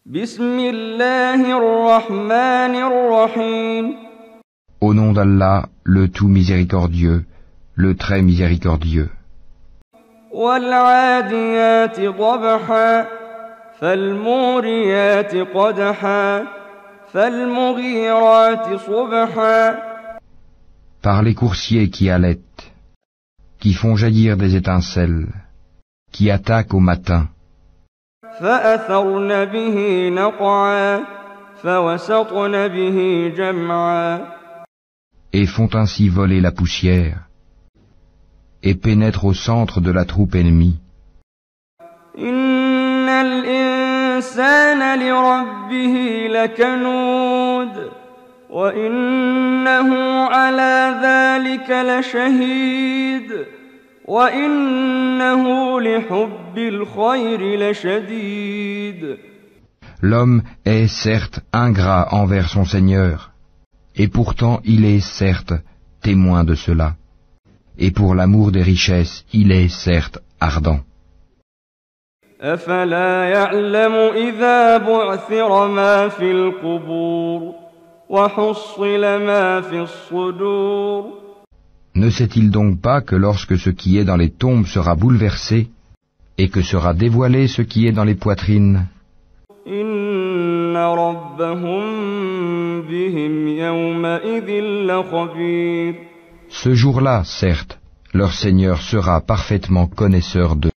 بسم الله الرحمن الرحيم Au nom d'Allah, le tout miséricordieux, le très miséricordieux. والعاديات ضبحا فالموريات قدحا فالمغيرات صبحا Par les coursiers qui allaitent, qui font jaillir des étincelles, qui attaquent au matin, فأثرن به نقعا فوسطن به جمعا et font ainsi voler la poussière, et pénètrent au centre de la troupe ennemie. إن الإنسان لربه لكنود وإنه على ذلك لشهيد وإنه لحب الخير لشديد. L'homme est certes ingrat envers son Seigneur, et pourtant il est certes témoin de cela. Et pour l'amour des richesses, il est certes ardent. أفلا يعلم إذا بعثر ما في القبور وحصل ما في الصدور. Ne sait-il donc pas que lorsque ce qui est dans les tombes sera bouleversé, et que sera dévoilé ce qui est dans les poitrines, إن ربهم بهم يومئذ لخبير. ce jour-là, certes, leur Seigneur sera parfaitement connaisseur d'eux.